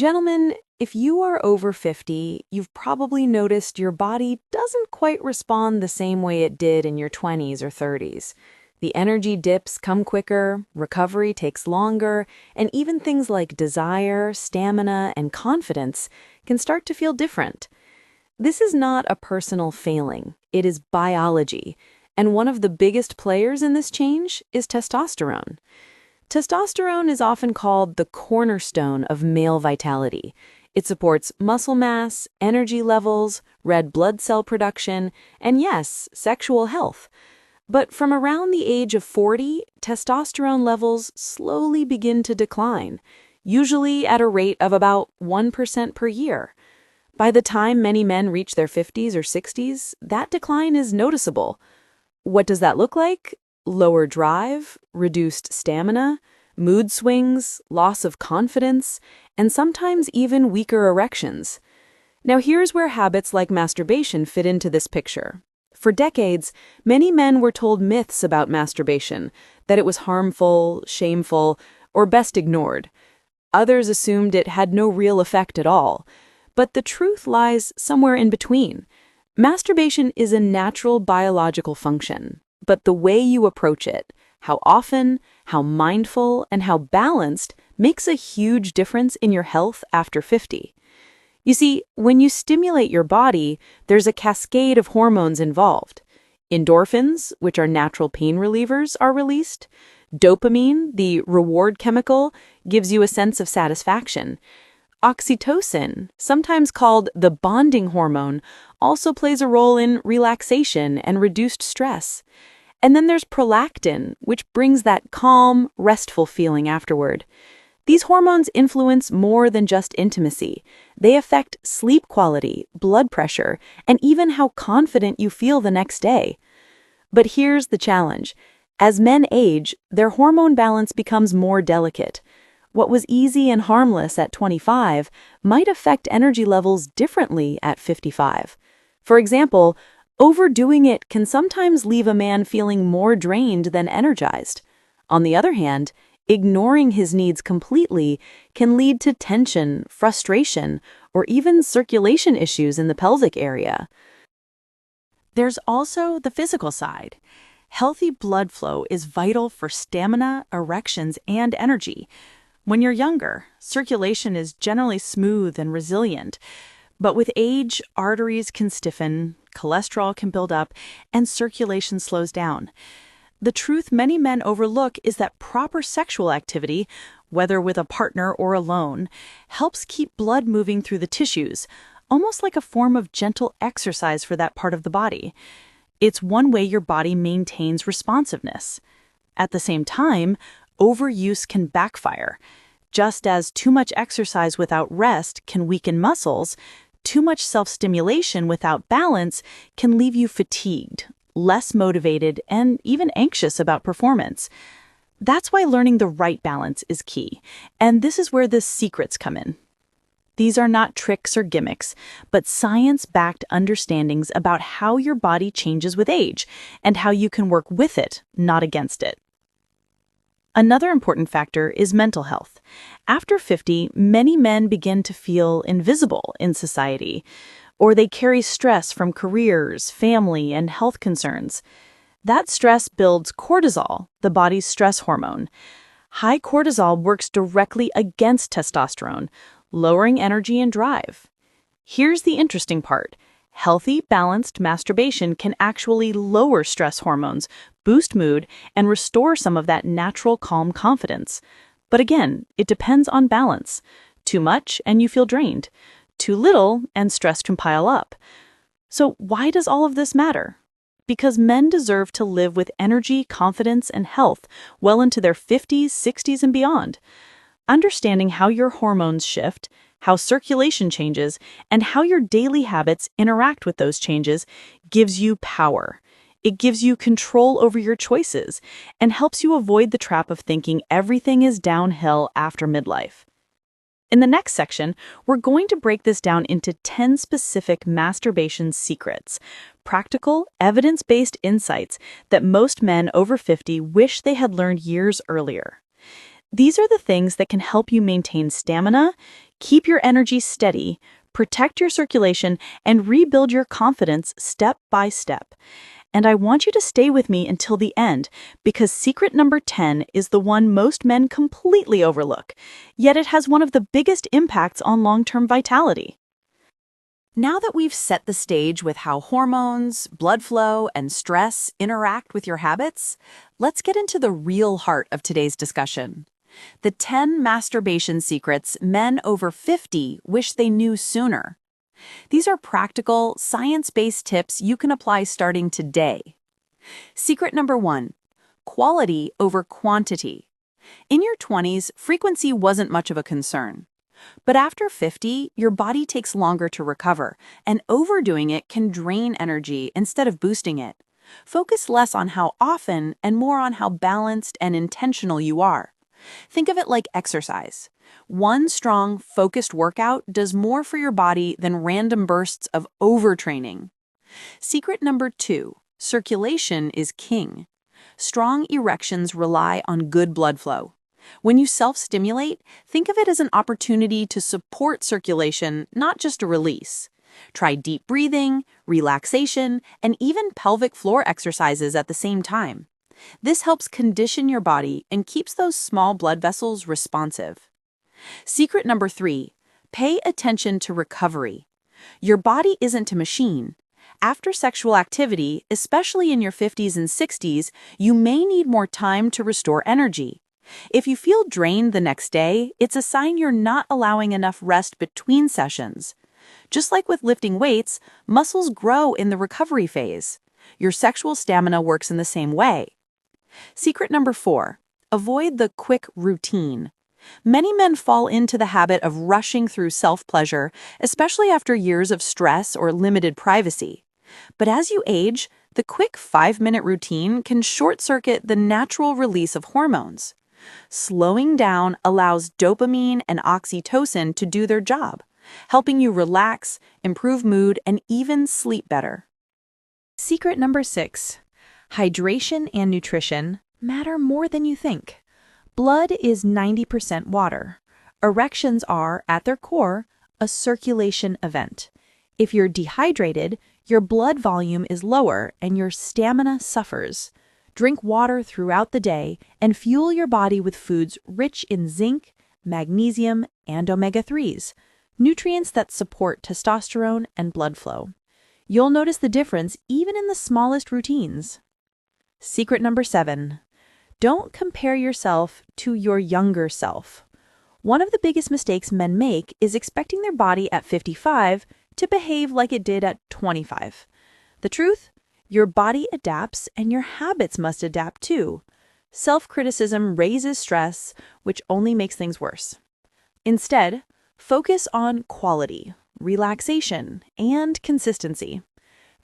Gentlemen, if you are over 50, you've probably noticed your body doesn't quite respond the same way it did in your 20s or 30s. The energy dips come quicker, recovery takes longer, and even things like desire, stamina, and confidence can start to feel different. This is not a personal failing, it is biology, and one of the biggest players in this change is testosterone. Testosterone is often called the cornerstone of male vitality. It supports muscle mass, energy levels, red blood cell production, and yes, sexual health. But from around the age of 40, testosterone levels slowly begin to decline, usually at a rate of about 1% per year. By the time many men reach their 50s or 60s, that decline is noticeable. What does that look like? Lower drive, reduced stamina, mood swings, loss of confidence, and sometimes even weaker erections. Now here's where habits like masturbation fit into this picture. For decades, many men were told myths about masturbation, that it was harmful, shameful, or best ignored. Others assumed it had no real effect at all. But the truth lies somewhere in between. Masturbation is a natural biological function. But the way you approach it, how often, how mindful, and how balanced makes a huge difference in your health after 50. You see, when you stimulate your body, there's a cascade of hormones involved. Endorphins, which are natural pain relievers, are released. Dopamine, the reward chemical, gives you a sense of satisfaction. Oxytocin, sometimes called the bonding hormone, also plays a role in relaxation and reduced stress. And then there's prolactin, which brings that calm, restful feeling afterward. These hormones influence more than just intimacy. They affect sleep quality, blood pressure, and even how confident you feel the next day. But here's the challenge. As men age, their hormone balance becomes more delicate. What was easy and harmless at 25 might affect energy levels differently at 55. For example, overdoing it can sometimes leave a man feeling more drained than energized. On the other hand, ignoring his needs completely can lead to tension, frustration, or even circulation issues in the pelvic area. There's also the physical side. Healthy blood flow is vital for stamina, erections, and energy. When you're younger, circulation is generally smooth and resilient. But with age, arteries can stiffen, cholesterol can build up, and circulation slows down. The truth many men overlook is that proper sexual activity, whether with a partner or alone, helps keep blood moving through the tissues, almost like a form of gentle exercise for that part of the body. It's one way your body maintains responsiveness. At the same time, overuse can backfire. Just as too much exercise without rest can weaken muscles, too much self-stimulation without balance can leave you fatigued, less motivated, and even anxious about performance. That's why learning the right balance is key, and this is where the secrets come in. These are not tricks or gimmicks, but science-backed understandings about how your body changes with age and how you can work with it, not against it. Another important factor is mental health. After 50, many men begin to feel invisible in society, or they carry stress from careers, family, and health concerns. That stress builds cortisol, the body's stress hormone. High cortisol works directly against testosterone, lowering energy and drive. Here's the interesting part. Healthy, balanced masturbation can actually lower stress hormones, boost mood, and restore some of that natural calm confidence. But again, it depends on balance. Too much and you feel drained. Too little and stress can pile up. So why does all of this matter? Because men deserve to live with energy, confidence, and health well into their 50s, 60s, and beyond. Understanding how your hormones shift, how circulation changes, and how your daily habits interact with those changes gives you power. It gives you control over your choices and helps you avoid the trap of thinking everything is downhill after midlife. In the next section, we're going to break this down into 10 specific masturbation secrets, practical, evidence-based insights that most men over 50 wish they had learned years earlier. These are the things that can help you maintain stamina, Keep your energy steady, protect your circulation, and rebuild your confidence step by step. And I want you to stay with me until the end, because secret number 10 is the one most men completely overlook, yet it has one of the biggest impacts on long-term vitality. Now that we've set the stage with how hormones, blood flow, and stress interact with your habits, let's get into the real heart of today's discussion. The 10 masturbation secrets men over 50 wish they knew sooner. These are practical, science-based tips you can apply starting today. Secret number 1, quality over quantity. In your 20s, frequency wasn't much of a concern. But after 50, your body takes longer to recover, and overdoing it can drain energy instead of boosting it. Focus less on how often and more on how balanced and intentional you are. Think of it like exercise. One strong, focused workout does more for your body than random bursts of overtraining. Secret number 2, circulation is king. Strong erections rely on good blood flow. When you self-stimulate, think of it as an opportunity to support circulation, not just a release. Try deep breathing, relaxation, and even pelvic floor exercises at the same time. This helps condition your body and keeps those small blood vessels responsive. Secret number 3, pay attention to recovery. Your body isn't a machine. After sexual activity, especially in your 50s and 60s, you may need more time to restore energy. If you feel drained the next day, it's a sign you're not allowing enough rest between sessions. Just like with lifting weights, muscles grow in the recovery phase. Your sexual stamina works in the same way. Secret number 4, avoid the quick routine. Many men fall into the habit of rushing through self-pleasure, especially after years of stress or limited privacy. But as you age, the quick 5-minute routine can short-circuit the natural release of hormones. Slowing down allows dopamine and oxytocin to do their job, helping you relax, improve mood, and even sleep better. Secret number 6, hydration and nutrition matter more than you think. Blood is 90% water. Erections are, at their core, a circulation event. If you're dehydrated, your blood volume is lower and your stamina suffers. Drink water throughout the day and fuel your body with foods rich in zinc, magnesium, and omega-3s, nutrients that support testosterone and blood flow. You'll notice the difference even in the smallest routines. Secret number 7, don't compare yourself to your younger self. One of the biggest mistakes men make is expecting their body at 55 to behave like it did at 25. The truth? Your body adapts and your habits must adapt too. Self-criticism raises stress, which only makes things worse. Instead, focus on quality, relaxation, and consistency.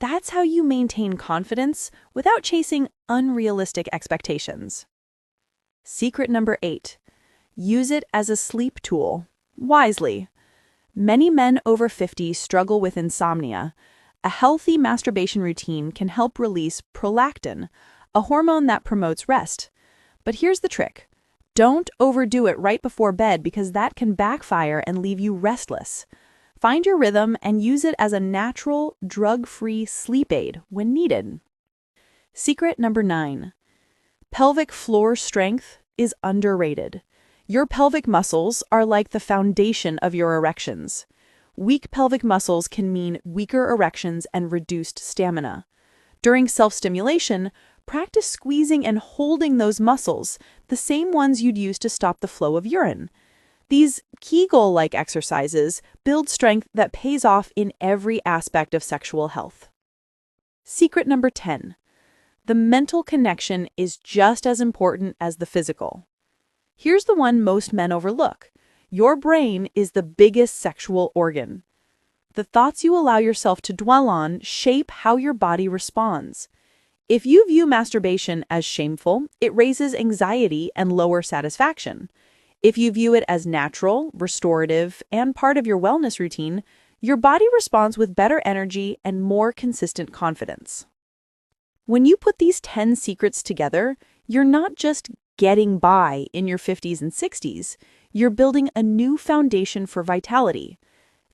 That's how you maintain confidence without chasing unrealistic expectations. Secret number 8, use it as a sleep tool, wisely. Many men over 50 struggle with insomnia. A healthy masturbation routine can help release prolactin, a hormone that promotes rest. But here's the trick. Don't overdo it right before bed because that can backfire and leave you restless. Find your rhythm and use it as a natural, drug-free sleep aid when needed. Secret number 9, pelvic floor strength is underrated. Your pelvic muscles are like the foundation of your erections. Weak pelvic muscles can mean weaker erections and reduced stamina. During self-stimulation, practice squeezing and holding those muscles, the same ones you'd use to stop the flow of urine. These Kegel-like exercises build strength that pays off in every aspect of sexual health. Secret number 10, the mental connection is just as important as the physical. Here's the one most men overlook. Your brain is the biggest sexual organ. The thoughts you allow yourself to dwell on shape how your body responds. If you view masturbation as shameful, it raises anxiety and lower satisfaction. If you view it as natural, restorative, and part of your wellness routine, your body responds with better energy and more consistent confidence. When you put these 10 secrets together, you're not just getting by in your 50s and 60s. You're building a new foundation for vitality.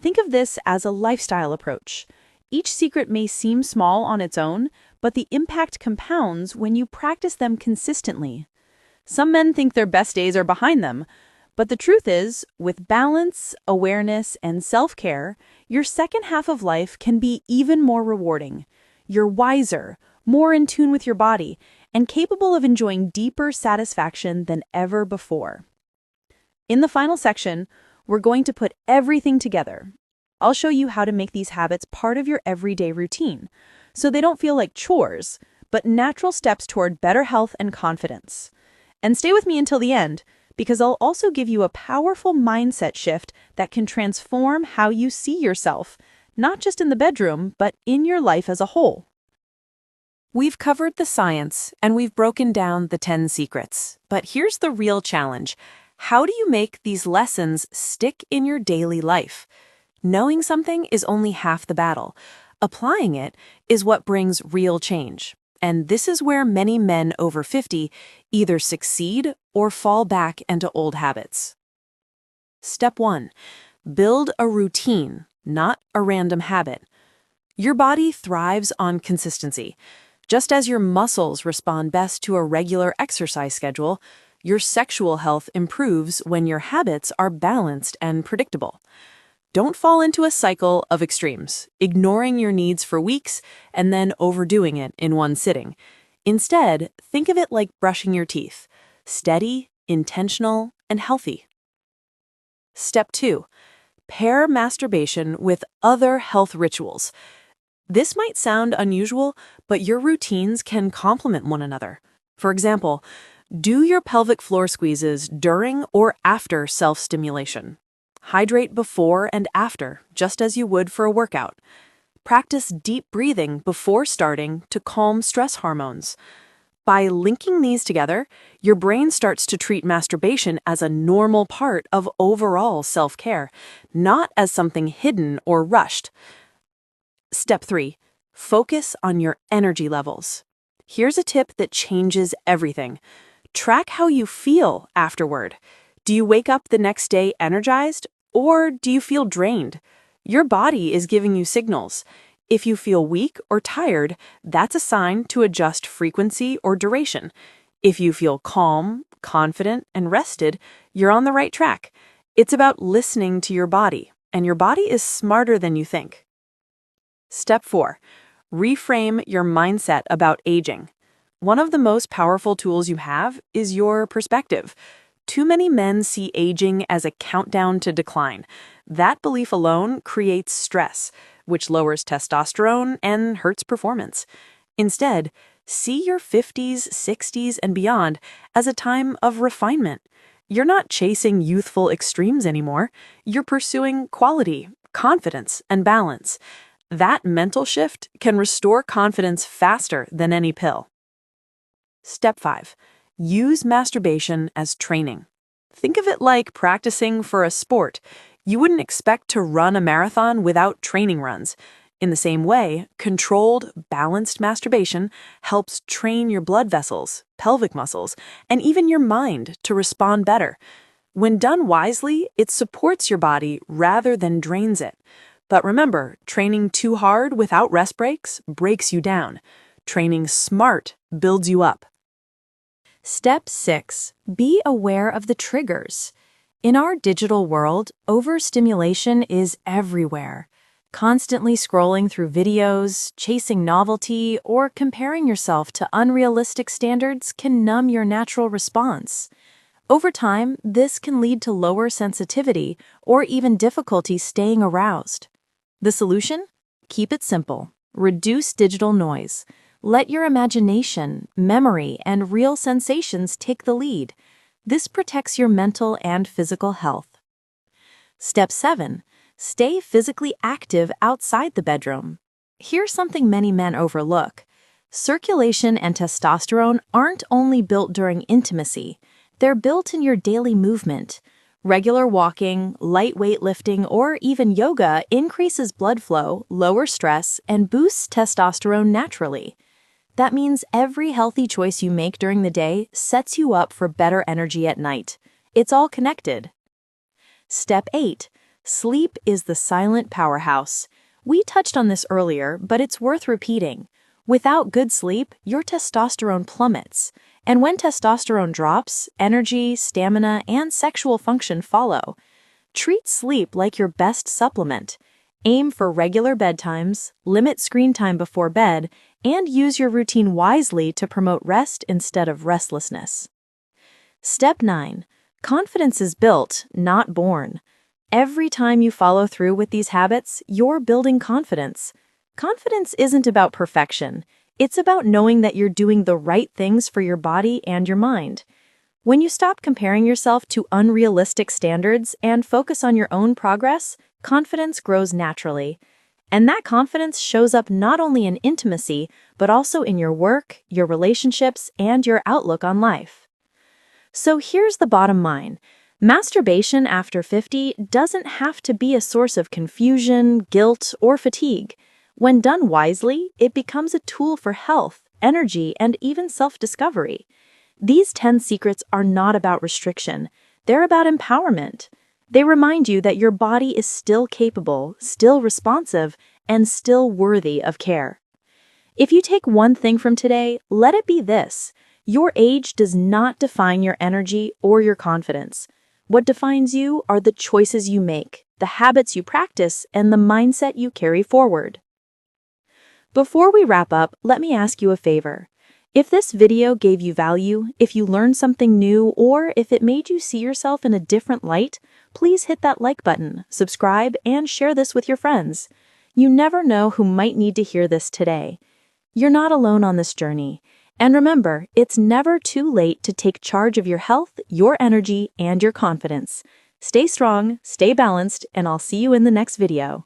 Think of this as a lifestyle approach. Each secret may seem small on its own, but the impact compounds when you practice them consistently. Some men think their best days are behind them, but the truth is, with balance, awareness, and self-care, your second half of life can be even more rewarding. You're wiser, more in tune with your body, and capable of enjoying deeper satisfaction than ever before. In the final section, we're going to put everything together. I'll show you how to make these habits part of your everyday routine, so they don't feel like chores, but natural steps toward better health and confidence. And stay with me until the end, because I'll also give you a powerful mindset shift that can transform how you see yourself, not just in the bedroom, but in your life as a whole. We've covered the science and we've broken down the 10 secrets, but here's the real challenge. How do you make these lessons stick in your daily life? Knowing something is only half the battle. Applying it is what brings real change. And this is where many men over 50 either succeed or fall back into old habits. Step 1. Build a routine, not a random habit. Your body thrives on consistency. Just as your muscles respond best to a regular exercise schedule, your sexual health improves when your habits are balanced and predictable. Don't fall into a cycle of extremes, ignoring your needs for weeks and then overdoing it in one sitting. Instead, think of it like brushing your teeth, steady, intentional, and healthy. Step 2. Pair masturbation with other health rituals. This might sound unusual, but your routines can complement one another. For example, do your pelvic floor squeezes during or after self-stimulation. Hydrate before and after, just as you would for a workout. Practice deep breathing before starting to calm stress hormones. By linking these together, your brain starts to treat masturbation as a normal part of overall self-care, not as something hidden or rushed. Step 3. Focus on your energy levels. Here's a tip that changes everything. Track how you feel afterward. Do you wake up the next day energized, or do you feel drained? Your body is giving you signals. If you feel weak or tired, that's a sign to adjust frequency or duration. If you feel calm, confident, and rested, you're on the right track. It's about listening to your body, and your body is smarter than you think. Step 4. Reframe your mindset about aging. One of the most powerful tools you have is your perspective. Too many men see aging as a countdown to decline. That belief alone creates stress, which lowers testosterone and hurts performance. Instead, see your 50s, 60s, and beyond as a time of refinement. You're not chasing youthful extremes anymore. You're pursuing quality, confidence, and balance. That mental shift can restore confidence faster than any pill. Step 5. Use masturbation as training. Think of it like practicing for a sport. You wouldn't expect to run a marathon without training runs. In the same way, controlled, balanced masturbation helps train your blood vessels, pelvic muscles, and even your mind to respond better. When done wisely, it supports your body rather than drains it. But remember, training too hard without rest breaks breaks you down. Training smart builds you up. Step 6. Be aware of the triggers. In our digital world, overstimulation is everywhere. Constantly scrolling through videos, chasing novelty, or comparing yourself to unrealistic standards can numb your natural response. Over time, this can lead to lower sensitivity or even difficulty staying aroused. The solution? Keep it simple. Reduce digital noise. Let your imagination, memory, and real sensations take the lead. This protects your mental and physical health. Step 7. Stay physically active outside the bedroom. Here's something many men overlook. Circulation and testosterone aren't only built during intimacy. They're built in your daily movement. Regular walking, light weightlifting, or even yoga increases blood flow, lowers stress, and boosts testosterone naturally. That means every healthy choice you make during the day sets you up for better energy at night. It's all connected. Step 8. Sleep is the silent powerhouse. We touched on this earlier, but it's worth repeating. Without good sleep, your testosterone plummets. And when testosterone drops, energy, stamina, and sexual function follow. Treat sleep like your best supplement. Aim for regular bedtimes, limit screen time before bed, and use your routine wisely to promote rest instead of restlessness. Step 9. Confidence is built, not born. Every time you follow through with these habits, you're building confidence. Confidence isn't about perfection. It's about knowing that you're doing the right things for your body and your mind. When you stop comparing yourself to unrealistic standards and focus on your own progress, confidence grows naturally. And that confidence shows up not only in intimacy, but also in your work, your relationships, and your outlook on life. So here's the bottom line. Masturbation after 50 doesn't have to be a source of confusion, guilt, or fatigue. When done wisely, it becomes a tool for health, energy, and even self-discovery. These 10 secrets are not about restriction. They're about empowerment. They remind you that your body is still capable, still responsive, and still worthy of care. If you take one thing from today, let it be this. Your age does not define your energy or your confidence. What defines you are the choices you make, the habits you practice, and the mindset you carry forward. Before we wrap up, let me ask you a favor. If this video gave you value, if you learned something new, or if it made you see yourself in a different light, please hit that like button, subscribe, and share this with your friends. You never know who might need to hear this today. You're not alone on this journey. And remember, it's never too late to take charge of your health, your energy, and your confidence. Stay strong, stay balanced, and I'll see you in the next video.